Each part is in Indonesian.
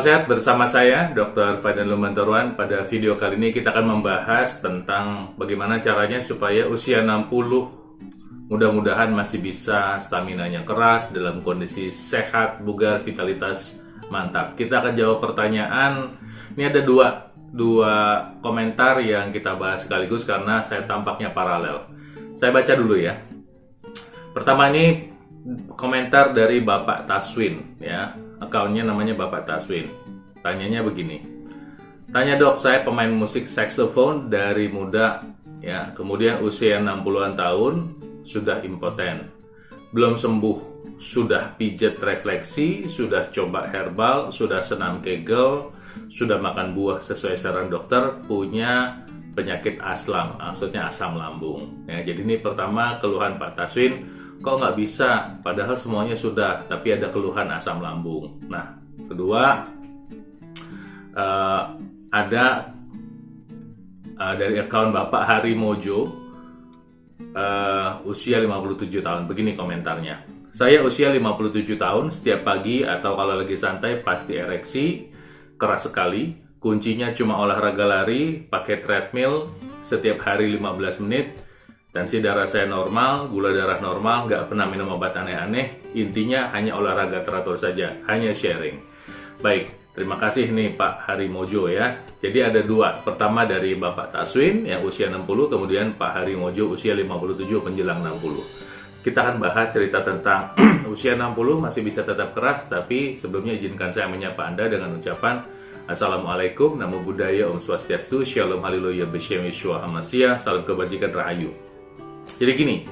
sehat bersama saya, Dr. Faidan Lumantaruan. Pada video kali ini kita akan membahas tentang bagaimana caranya supaya usia 60 mudah-mudahan masih bisa staminanya keras, dalam kondisi sehat, bugar, vitalitas mantap. Kita akan jawab pertanyaan. Ini ada dua komentar yang kita bahas sekaligus karena saya tampaknya paralel. Saya baca dulu ya. Pertama ini komentar dari Bapak Taswin ya. Akunnya namanya Bapak Taswin. Tanyanya begini. Tanya dok, saya pemain musik saxophone dari muda ya, kemudian usia 60-an tahun sudah impoten. Belum sembuh, sudah pijat refleksi, sudah coba herbal, sudah senam kegel, sudah makan buah sesuai saran dokter, punya penyakit asam, maksudnya asam lambung. Ya, jadi ini pertama keluhan Pak Taswin. Kok nggak bisa, padahal semuanya sudah, tapi ada keluhan asam lambung. Nah, kedua, ada dari akun Bapak Hari Mojo, usia 57 tahun. Begini komentarnya. Saya usia 57 tahun, setiap pagi atau kalau lagi santai pasti ereksi, keras sekali. Kuncinya cuma olahraga lari, pakai treadmill setiap hari 15 menit. Tensi darah saya normal, gula darah normal, nggak pernah minum obat aneh-aneh. Intinya hanya olahraga teratur saja, hanya sharing. Baik, terima kasih nih Pak Hari Mojo ya. Jadi ada dua, pertama dari Bapak Taswin yang usia 60, kemudian Pak Hari Mojo usia 57 menjelang 60. Kita akan bahas cerita tentang usia 60 masih bisa tetap keras, tapi sebelumnya izinkan saya menyapa Anda dengan ucapan Assalamualaikum, Namo Buddhaya, Om Swastiastu, Shalom Haleluya, Beshem Yeshua Hamashiach, salam kebajikan Rahayu. Jadi gini,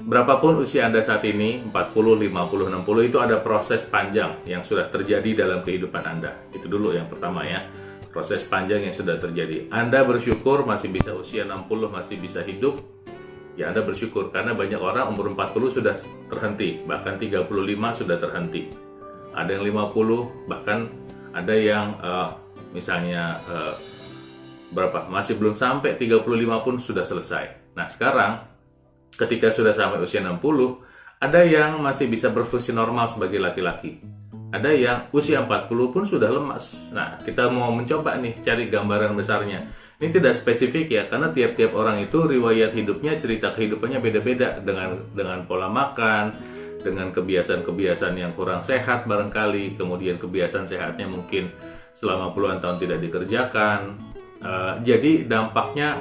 berapapun usia Anda saat ini, 40, 50, 60, itu ada proses panjang yang sudah terjadi dalam kehidupan Anda. Itu dulu yang pertama ya, proses panjang yang sudah terjadi. Anda bersyukur masih bisa usia 60, masih bisa hidup, ya Anda bersyukur. Karena banyak orang umur 40 sudah terhenti, bahkan 35 sudah terhenti. Ada yang 50, bahkan ada yang misalnya berapa? Masih belum sampai 35 pun sudah selesai. Nah sekarang ketika sudah sampai usia 60, ada yang masih bisa berfungsi normal sebagai laki-laki. Ada yang usia 40 pun sudah lemas. Nah kita mau mencoba nih cari gambaran besarnya. Ini tidak spesifik ya, karena tiap-tiap orang itu riwayat hidupnya, cerita kehidupannya beda-beda dengan pola makan, dengan kebiasaan-kebiasaan yang kurang sehat barangkali, kemudian kebiasaan sehatnya mungkin selama puluhan tahun tidak dikerjakan. Jadi dampaknya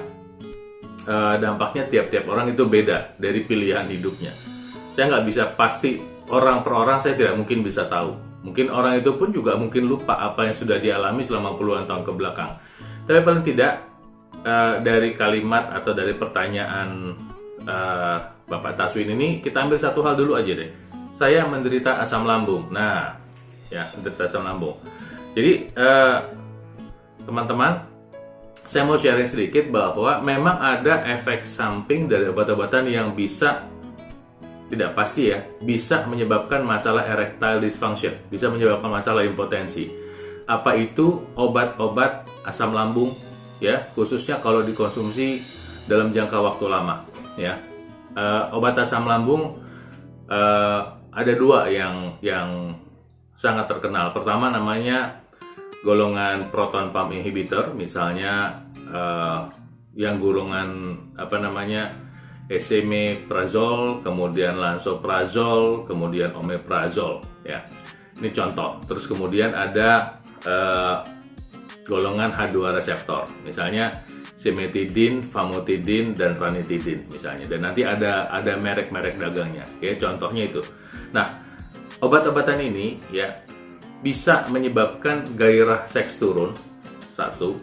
tiap-tiap orang itu beda dari pilihan hidupnya. Saya nggak bisa pasti orang per orang, saya tidak mungkin bisa tahu. Mungkin orang itu pun juga mungkin lupa apa yang sudah dialami selama puluhan tahun ke belakang. Tapi paling tidak dari kalimat atau dari pertanyaan Bapak Taswin ini kita ambil satu hal dulu aja deh. Saya menderita asam lambung. Nah, ya menderita asam lambung. Jadi teman-teman, saya mau sharing sedikit bahwa memang ada efek samping dari obat-obatan yang bisa, tidak pasti ya, bisa menyebabkan masalah erectile dysfunction, bisa menyebabkan masalah impotensi. Apa itu obat-obat asam lambung ya, khususnya kalau dikonsumsi dalam jangka waktu lama ya. Obat asam lambung ada dua yang sangat terkenal. Pertama namanya golongan proton pump inhibitor, misalnya yang golongan esomeprazole, kemudian lansoprazole, kemudian omeprazole ya. Ini contoh. Terus kemudian ada golongan H2 reseptor, misalnya cimetidine, famotidine, dan ranitidine misalnya. Dan nanti ada merek-merek dagangnya. Oke, contohnya itu. Nah, obat-obatan ini ya bisa menyebabkan gairah seks turun, satu.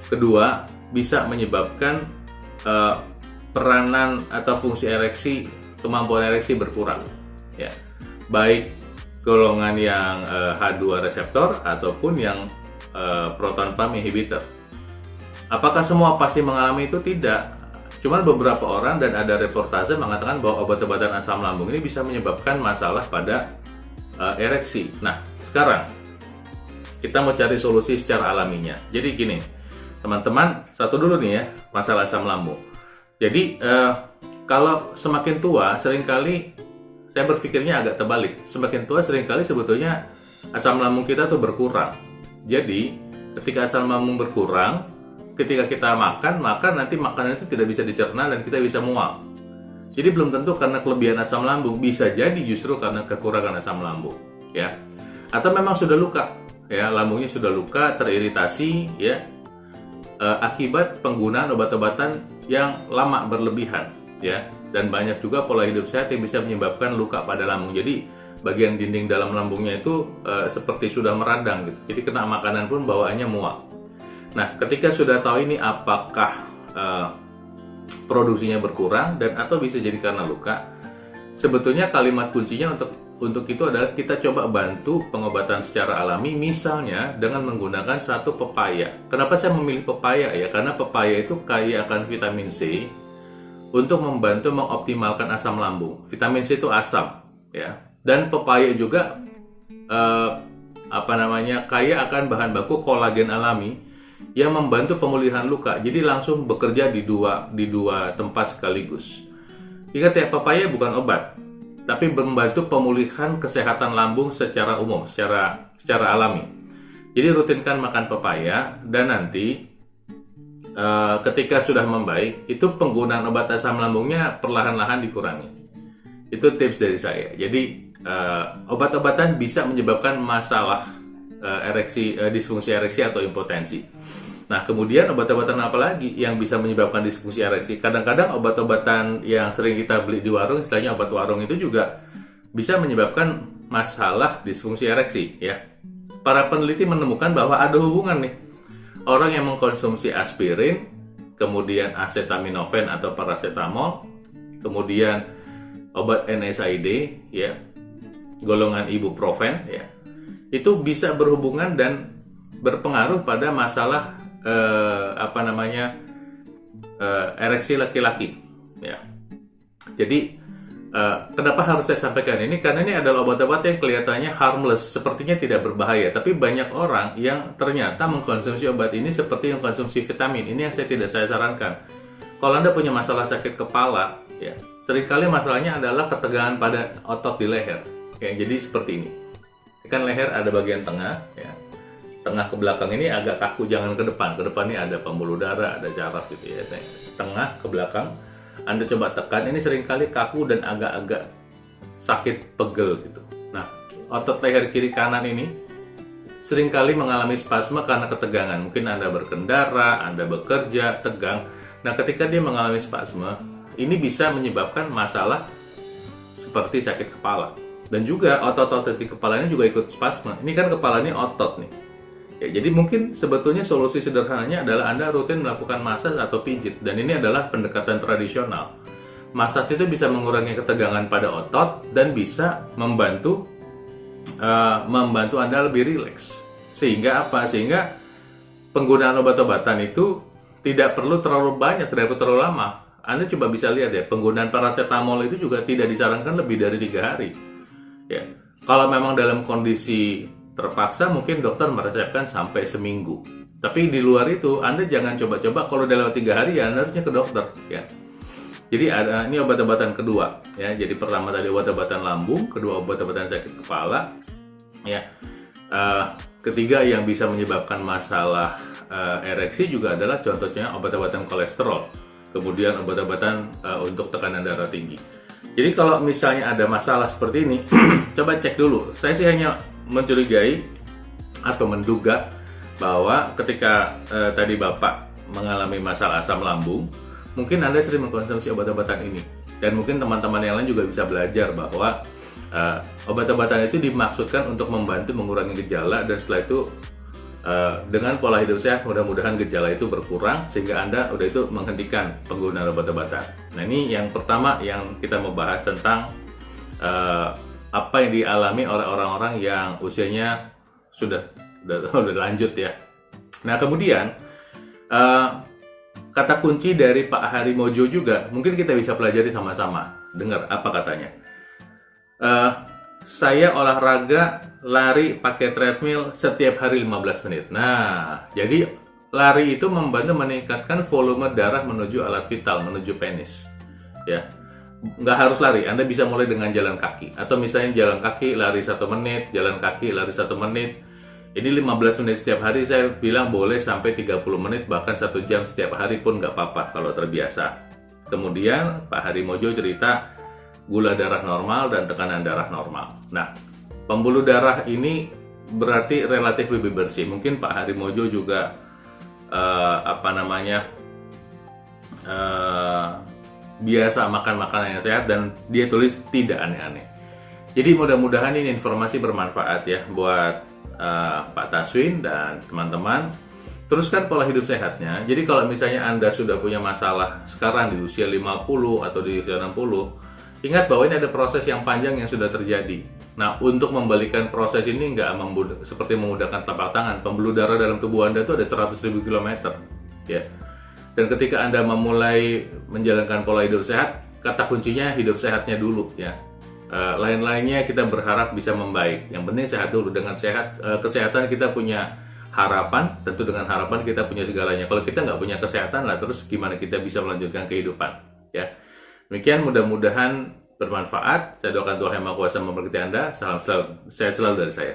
Kedua, bisa menyebabkan peranan atau fungsi ereksi, kemampuan ereksi berkurang ya. Baik golongan yang H2 reseptor ataupun yang proton pump inhibitor. Apakah semua pasti mengalami itu? Tidak. Cuman beberapa orang, dan ada reportase mengatakan bahwa obat-obatan asam lambung ini bisa menyebabkan masalah pada ereksi. Nah, sekarang kita mau cari solusi secara alaminya. Jadi gini, teman-teman, satu dulu nih ya, masalah asam lambung. Jadi kalau semakin tua, seringkali saya berpikirnya agak terbalik. Semakin tua seringkali sebetulnya asam lambung kita tuh berkurang. Jadi ketika asam lambung berkurang, ketika kita makan, maka nanti makanan itu tidak bisa dicerna dan kita bisa mual. Jadi belum tentu karena kelebihan asam lambung, bisa jadi justru karena kekurangan asam lambung, ya. Atau memang sudah luka, ya, lambungnya sudah luka, teriritasi, ya, akibat penggunaan obat-obatan yang lama berlebihan, ya. Dan banyak juga pola hidup sehat yang bisa menyebabkan luka pada lambung. Jadi bagian dinding dalam lambungnya itu seperti sudah meradang gitu. Jadi kena makanan pun bawaannya mual. Nah, ketika sudah tahu ini apakah produksinya berkurang dan atau bisa jadi karena luka, sebetulnya kalimat kuncinya untuk itu adalah kita coba bantu pengobatan secara alami, misalnya dengan menggunakan satu pepaya. Kenapa saya memilih pepaya ya? Karena pepaya itu kaya akan vitamin C untuk membantu mengoptimalkan asam lambung. Vitamin C itu asam, ya. Dan pepaya juga kaya akan bahan baku kolagen alami yang membantu pemulihan luka. Jadi langsung bekerja di dua tempat sekaligus. Ingat ya, pepaya bukan obat, tapi membantu pemulihan kesehatan lambung secara umum, secara alami. Jadi rutinkan makan pepaya, dan nanti ketika sudah membaik, itu penggunaan obat asam lambungnya perlahan-lahan dikurangi. Itu tips dari saya. Jadi obat-obatan bisa menyebabkan masalah disfungsi ereksi atau impotensi. Nah, kemudian obat-obatan apa lagi yang bisa menyebabkan disfungsi ereksi? Kadang-kadang obat-obatan yang sering kita beli di warung, istilahnya obat warung, itu juga bisa menyebabkan masalah disfungsi ereksi, ya. Para peneliti menemukan bahwa ada hubungan nih. Orang yang mengkonsumsi aspirin, kemudian acetaminophen atau paracetamol, kemudian obat NSAID, ya, golongan ibuprofen, ya, itu bisa berhubungan dan berpengaruh pada masalah ereksi laki-laki, ya. Jadi kenapa harus saya sampaikan ini? Karena ini adalah obat-obat yang kelihatannya harmless, sepertinya tidak berbahaya, tapi banyak orang yang ternyata mengkonsumsi obat ini seperti mengkonsumsi vitamin. Ini yang tidak saya sarankan. Kalau Anda punya masalah sakit kepala, ya, seringkali masalahnya adalah ketegangan pada otot di leher. Ya, jadi seperti ini. Kan leher ada bagian tengah, ya. Tengah ke belakang ini agak kaku, jangan ke depan. Ke depan ini ada pembuluh darah, ada syaraf gitu ya. Tengah ke belakang, Anda coba tekan, ini seringkali kaku dan agak-agak sakit, pegel gitu. Nah, otot leher kiri kanan ini seringkali mengalami spasme karena ketegangan. Mungkin Anda berkendara, Anda bekerja, tegang. Nah, ketika dia mengalami spasme, ini bisa menyebabkan masalah seperti sakit kepala. Dan juga otot-otot di kepalanya juga ikut spasme. Ini kan kepalanya otot nih. Ya, jadi mungkin sebetulnya solusi sederhananya adalah Anda rutin melakukan masaj atau pijit, dan ini adalah pendekatan tradisional. Masaj itu bisa mengurangi ketegangan pada otot dan bisa membantu Anda lebih rileks. Sehingga apa? Sehingga penggunaan obat-obatan itu tidak perlu terlalu banyak, tidak perlu terlalu lama. Anda coba bisa lihat ya, penggunaan paracetamol itu juga tidak disarankan lebih dari 3 hari. Ya, kalau memang dalam kondisi terpaksa mungkin dokter meresepkan sampai seminggu. Tapi di luar itu Anda jangan coba-coba, kalau dalam 3 hari ya Anda harusnya ke dokter, ya. Jadi ini obat-obatan kedua, ya. Jadi pertama tadi obat-obatan lambung, kedua obat-obatan sakit kepala, ya. Ketiga yang bisa menyebabkan masalah ereksi juga adalah contohnya obat-obatan kolesterol, kemudian obat-obatan untuk tekanan darah tinggi. Jadi kalau misalnya ada masalah seperti ini, coba cek dulu. Saya sih hanya mencurigai atau menduga bahwa ketika tadi Bapak mengalami masalah asam lambung, mungkin Anda sering mengkonsumsi obat-obatan ini. Dan mungkin teman-teman yang lain juga bisa belajar bahwa obat-obatan itu dimaksudkan untuk membantu mengurangi gejala, dan setelah itu dengan pola hidup sehat mudah-mudahan gejala itu berkurang sehingga Anda udah itu menghentikan penggunaan obat-obatan. Nah, ini yang pertama yang kita membahas tentang apa yang dialami oleh orang-orang yang usianya sudah lanjut ya. Nah, kemudian kata kunci dari Pak Harimojo juga mungkin kita bisa pelajari sama-sama. Dengar apa katanya. Saya olahraga lari pakai treadmill setiap hari 15 menit. Nah, jadi lari itu membantu meningkatkan volume darah menuju alat vital, menuju penis. Ya. nggak harus lari, Anda bisa mulai dengan jalan kaki. Atau misalnya jalan kaki, lari 1 menit, jalan kaki, lari 1 menit. Ini 15 menit setiap hari, saya bilang boleh sampai 30 menit, bahkan 1 jam setiap hari pun nggak apa-apa kalau terbiasa. Kemudian Pak Harimojo cerita gula darah normal dan tekanan darah normal. Nah, pembuluh darah ini berarti relatif lebih bersih. Mungkin Pak Harimojo juga biasa makan makanan yang sehat, dan dia tulis tidak aneh-aneh. Jadi mudah-mudahan ini informasi bermanfaat ya buat Pak Taswin dan teman-teman. Teruskan pola hidup sehatnya. Jadi kalau misalnya Anda sudah punya masalah sekarang di usia 50 atau di usia 60, ingat bahwa ini ada proses yang panjang yang sudah terjadi. Nah, untuk membalikan proses ini nggak seperti memudahkan telapak tangan. Pembuluh darah dalam tubuh Anda itu ada 100.000 kilometer. Ya. Dan ketika Anda memulai menjalankan pola hidup sehat, kata kuncinya hidup sehatnya dulu ya. Lain-lainnya kita berharap bisa membaik. Yang penting sehat dulu. Dengan sehat, kesehatan kita punya harapan. Tentu dengan harapan kita punya segalanya. Kalau kita nggak punya kesehatan lah, terus gimana kita bisa melanjutkan kehidupan? Ya. Demikian, mudah-mudahan bermanfaat. Saya doakan Tuhan Yang Maha Kuasa memberkati Anda. Salam selalu, sehat selalu dari saya.